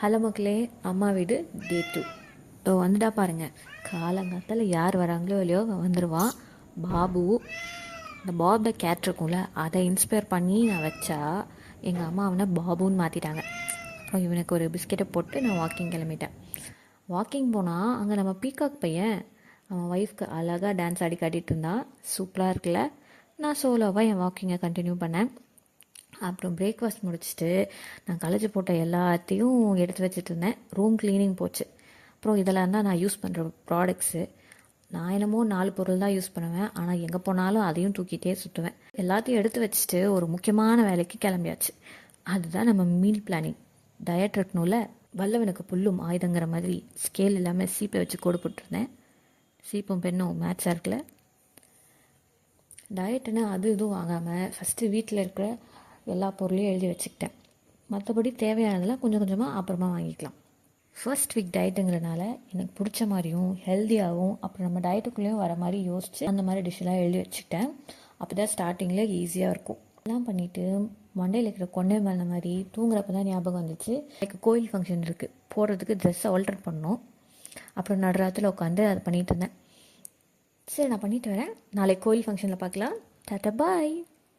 Hello மக்களே, அம்மா வீடு டே 2 வந்துட்டா பாருங்கள். காலங்காத்தால் யார் வராங்களோ இல்லையோ வந்துடுவான் பாபு. இந்த பாப் த கேட் இருக்கும்ல, அதை இன்ஸ்பயர் பண்ணி நான் வச்சா எங்கள் அம்மா அவனை பாபுன்னு மாற்றிட்டாங்க. அப்புறம் இவனுக்கு ஒரு பிஸ்கெட்டை போட்டு நான் வாக்கிங் கிளம்பிட்டேன். வாக்கிங் போனால் அங்கே நம்ம பீகாக் பையன் அவன் ஒய்ஃப்க்கு அழகாக டான்ஸ் ஆடி காட்டிகிட்டு இருந்தான். சூப்பராக இருக்குல்ல. நான் சோலோவாக என் வாக்கிங்கை கண்டினியூ பண்ணேன். அப்புறம் பிரேக்ஃபாஸ்ட் முடிச்சுட்டு நான் களைச்சி போட்ட எல்லாத்தையும் எடுத்து வச்சுட்டு இருந்தேன். ரூம் க்ளீனிங் போச்சு. அப்புறம் இதெல்லாம் தான் நான் யூஸ் பண்ணுற ப்ராடக்ட்ஸு. நான் என்னமோ 4 பொருள் தான் யூஸ் பண்ணுவேன், ஆனால் எங்கே போனாலும் அதையும் தூக்கிட்டே சுற்றுவேன். எல்லாத்தையும் எடுத்து வச்சுட்டு ஒரு முக்கியமான வேலைக்கு கிளம்பியாச்சு. அதுதான் நம்ம மீல் பிளானிங். டயட் இருக்கணும்ல. வல்லவனுக்கு புல்லும் ஆயுதங்கிற மாதிரி ஸ்கேல் இல்லாமல் சீப்பை வச்சு கோடு போட்டுருந்தேன். சீப்பும் பெண்ணும் மேட்சாக இருக்குல்ல. டயட்டுன்னு அது இதுவும் வாங்காமல் ஃபஸ்ட்டு வீட்டில் இருக்கிற எல்லா பொருளையும் எழுதி வச்சுக்கிட்டேன். மற்றபடி தேவையானதெல்லாம் கொஞ்சம் கொஞ்சமாக அப்புறமா வாங்கிக்கலாம். ஃபர்ஸ்ட் வீக் டயட்டுங்கிறதுனால எனக்கு பிடிச்ச மாதிரியும் ஹெல்த்தியாகவும் அப்புறம் நம்ம டயட்டுக்குள்ளேயும் வர மாதிரி யோசித்து அந்த மாதிரி டிஷ்ஷெல்லாம் எழுதி வச்சுக்கிட்டேன். அப்போ தான் ஸ்டார்டிங்கில் ஈஸியாக இருக்கும். எல்லாம் பண்ணிவிட்டு மண்டையில் இருக்கிற கொண்டை மேலே மாதிரி தூங்குறப்ப தான் ஞாபகம் வந்துச்சு, எனக்கு கோயில் ஃபங்க்ஷன் இருக்குது, போடுறதுக்கு ட்ரெஸ்ஸை ஆல்டர் பண்ணணும். அப்புறம் நடுராத்தில் உட்காந்து அதை பண்ணிகிட்டு இருந்தேன். சரி, நான் பண்ணிட்டு வரேன். நாளைக்கு கோயில் ஃபங்க்ஷனில் பார்க்கலாம். டாட்டா பாய்.